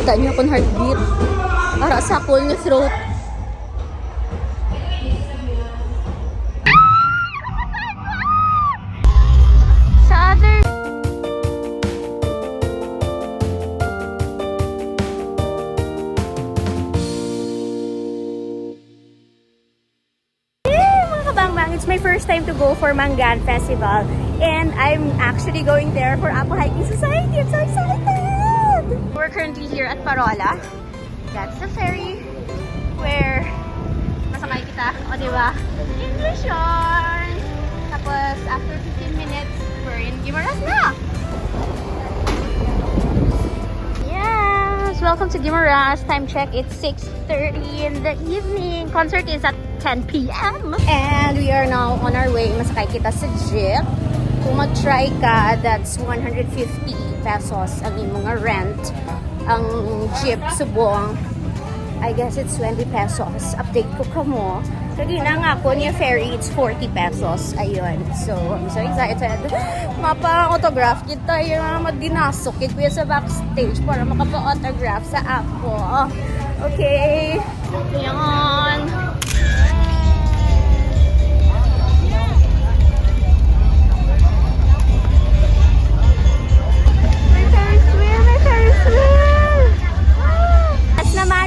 Kita niyo akong heartbeat. Para sa cool niya throat. Sa other it's my first time to go for Mangan Festival and I'm actually going there for Apo Hiking Society. I'm so excited! We're currently here at Parola. That's the ferry where masakay kita. O diba? English yun! Tapos after 15 minutes, we're in Guimaras na! Yes! Welcome to Guimaras. Time check, it's 6:30 in the evening. Concert is at 10 p.m. And we are now on our way. Masakay kita sa jeep. Kung mag-try ka, that's 150 pesos ang imong rent. Ang jeep subong, I guess it's 20 pesos. Update ko kamo. Kagina nga ako niya ferry, it's 40 pesos. Ayun. So, I'm so excited. Mapa-autograph kita yung mag-ginasok. Kuya sa backstage para makapa-autograph sa Apo. Okay. Yan.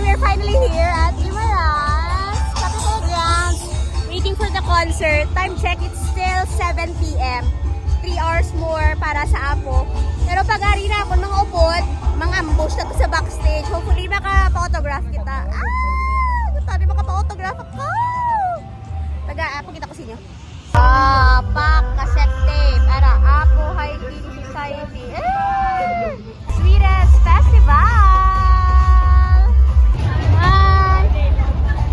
We're finally here at Guimaras Capitol Grounds, waiting for the concert. Time check, it's still 7 p.m. 3 hours more para sa Apo. Pero pag-ari na ako ng upod, mga ambush na to sa backstage. Hopefully makapa-autograph kita. Gusto makapa-autograph ako. Taga-Apo kita ko sa inyo. Cassette tape. Ara, Apo Hiking Society. Sweetest Festival!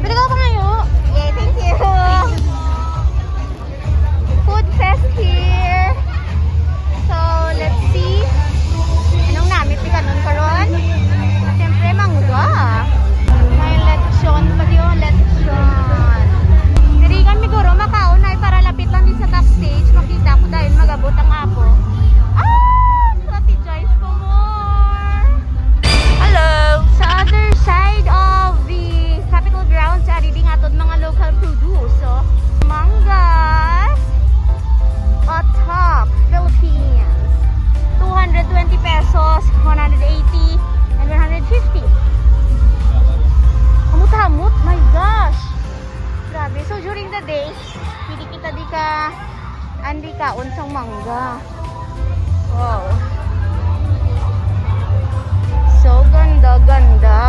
Pwede ka pa ngayon? Yeah, thank you! Food fest here! So, let's see. Anong namit ni kanon karon? Siyempre, mangga. May lechon. Pati yung lechon. Narigan siguro makaunay para lapit lang din sa top stage. Makita ko dahil magabot ang Apo. Strategize ko more! Hello! Sa other side of the Capitol Grounds, ari din atod mga local produce. So, manggas at top Philippines. 220 pesos, 180 and 150. Hamut-hamut, my gosh. Grabe. So during the day, pwede kita andi ka unsang mangga. Wow. So ganda-ganda.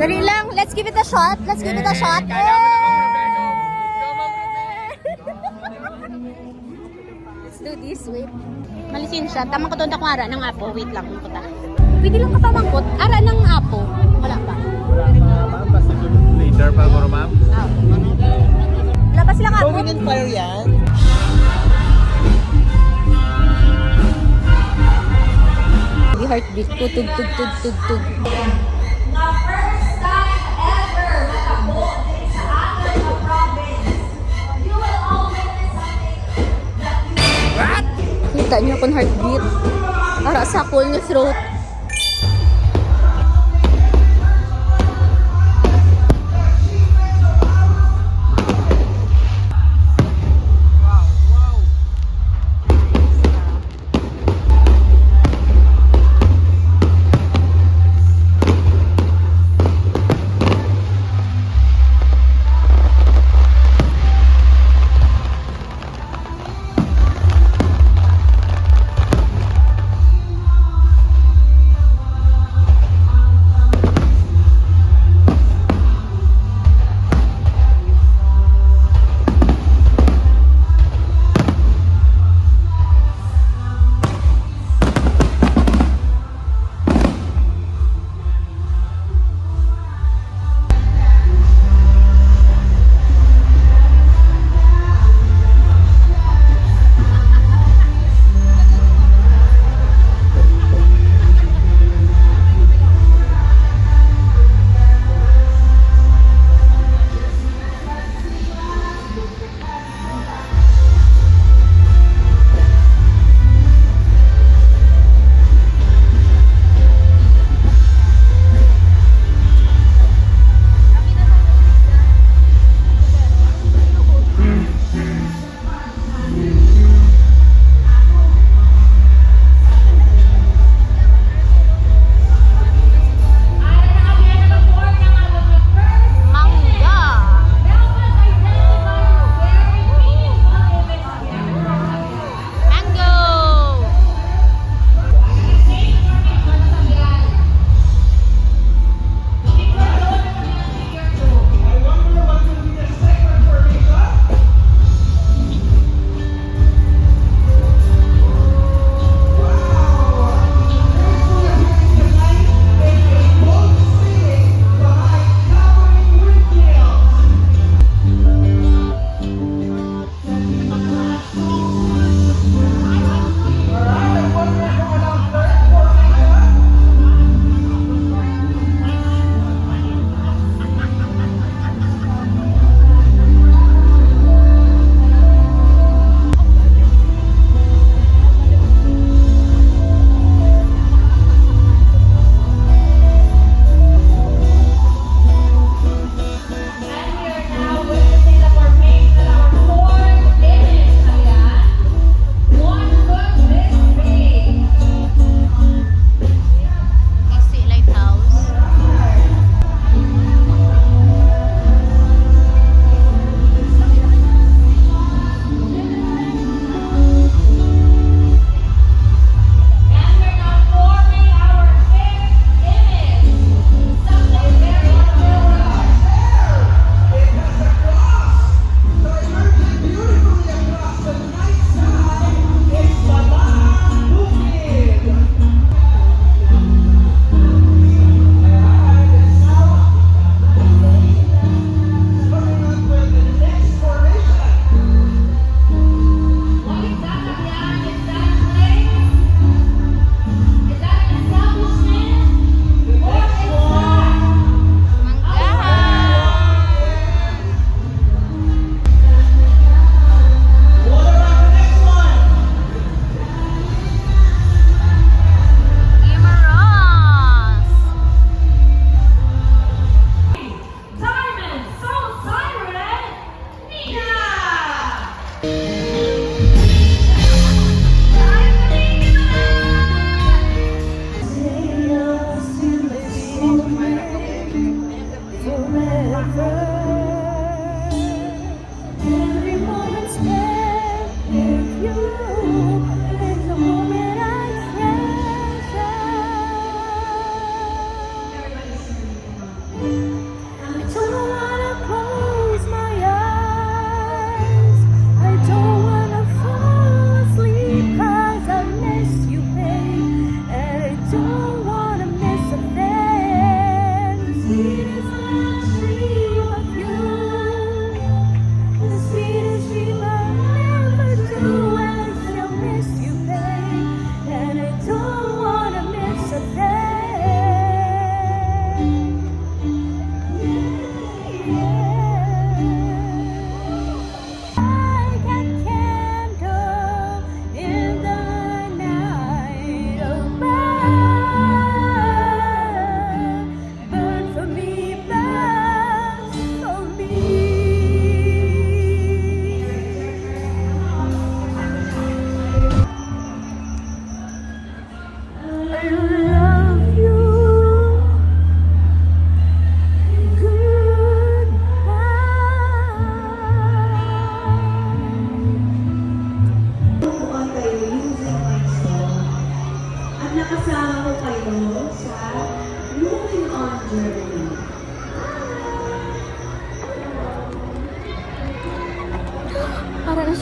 Dali lang, let's give it a shot. Let's give it a shot. Let's do this, wait. Malisin siya. Tamang ko doon ako ara ng Apo. Wait lang, puta. Pwede lang kapamangkot. Ara ng Apo. Wala pa. Ma'am, basta later pa ko, ma'am. Labas lang Apo. Going in fire yan. The heartbeat ko. Tug, tug, tug, tug, tug. Kita niyo akong heartbeat. Para sa cool niya throat.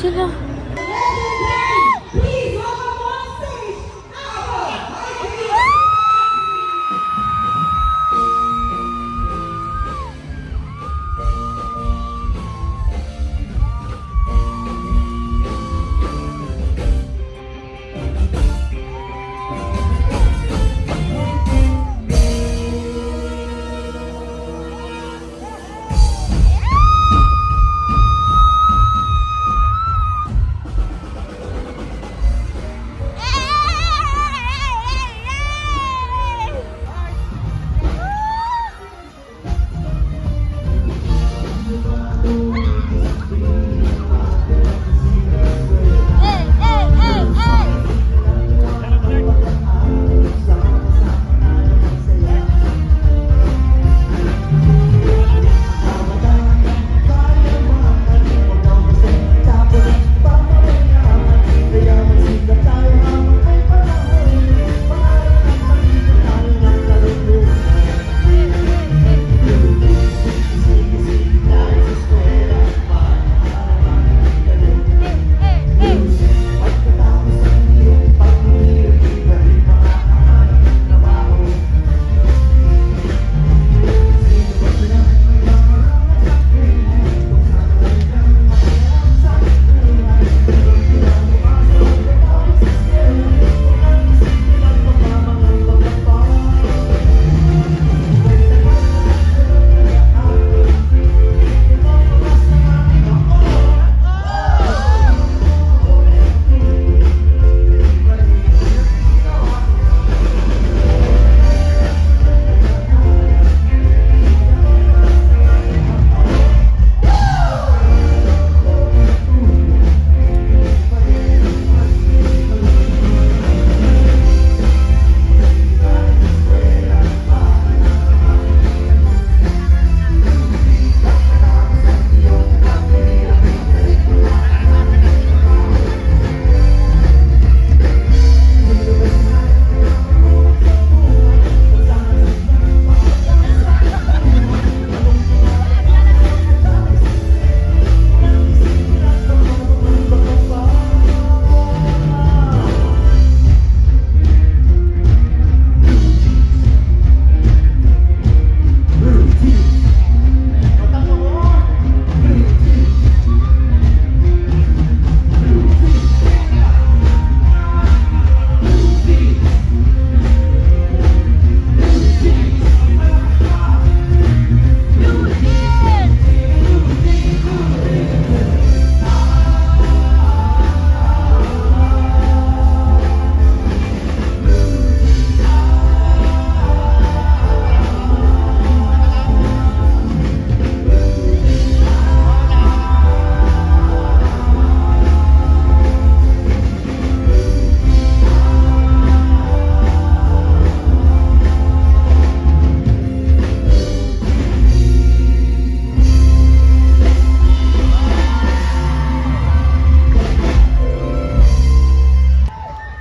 sila.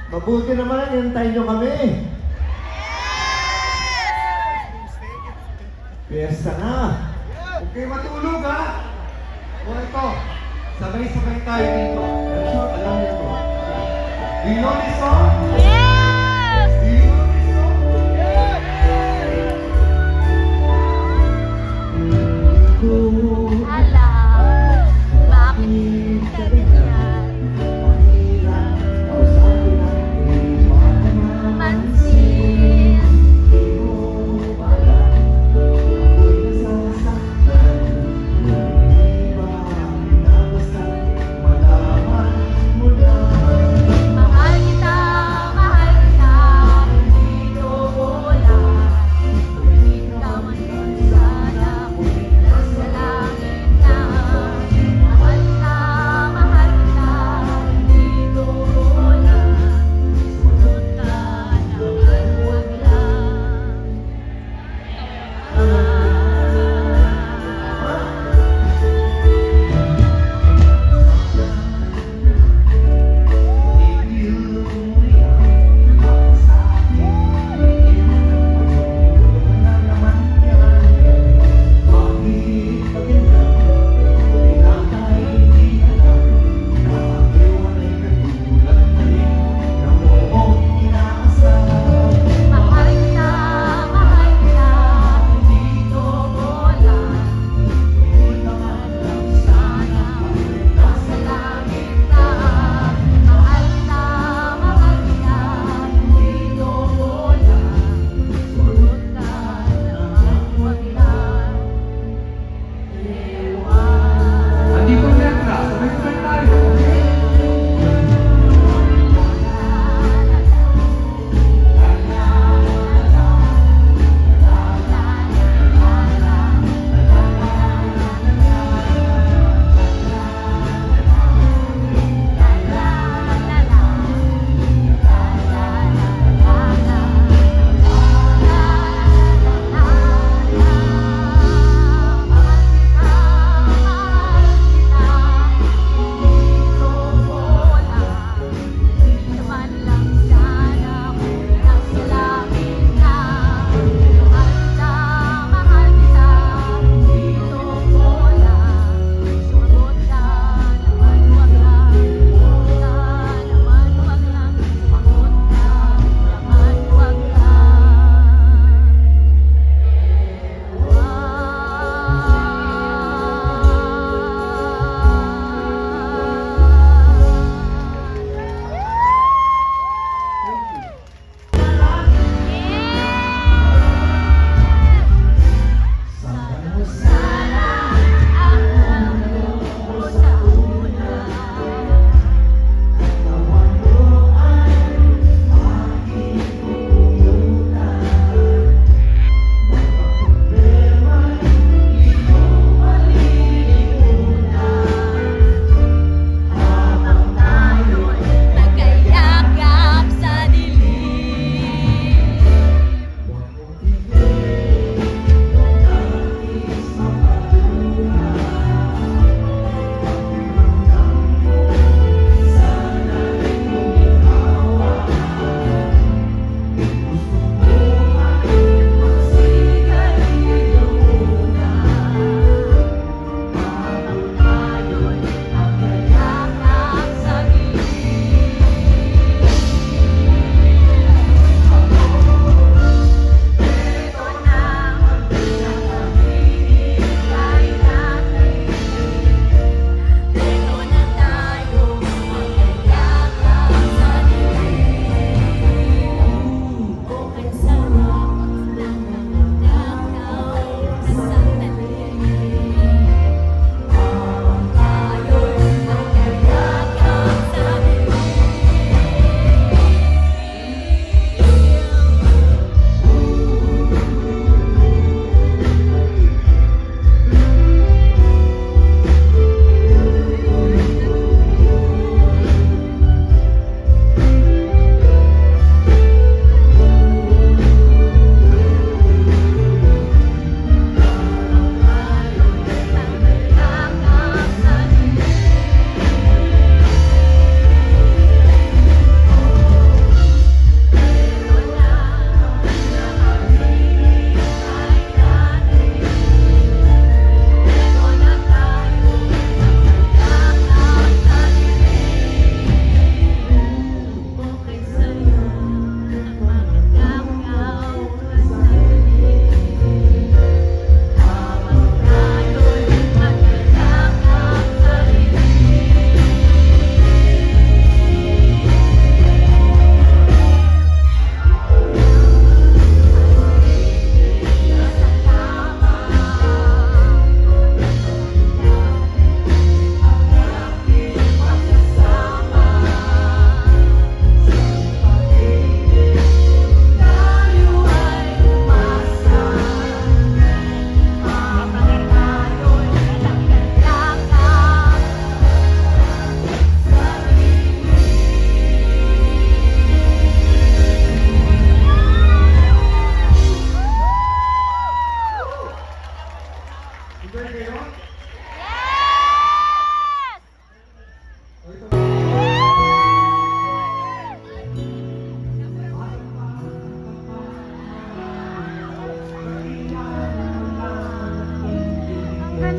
Mabuti naman, hintayin nyo kami. Piyesta na. Huwag kayo matulog, ha? O ito, sabay-sabay tayo dito. I'm sure alam niyo to. Do you know this song? Yes! Do you know this song? Alam, bakit ka ganyan? Mansin. Mahal kita,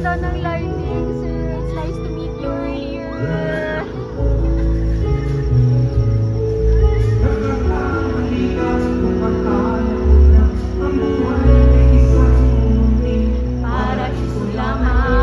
ganda ng lighting, sir. It's nice to meet you here. Paraiso lamang.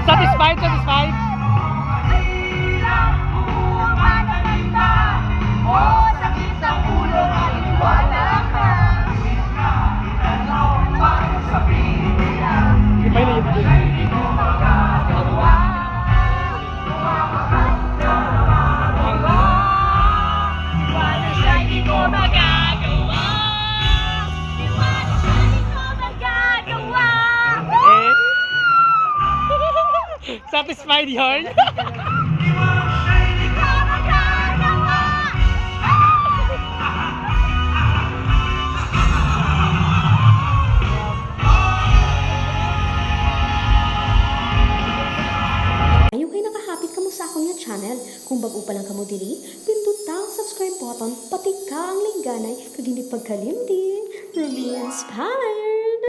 Satisfied? Satisfied? Iba yun Satisfied yarn? Ayaw kayo nakahapit kamo sa akong nga channel. Kung bago pa lang kamo diri, pindot down subscribe poton pati ka ang liganay kag hindi pagkalimtin. Ruby inspired.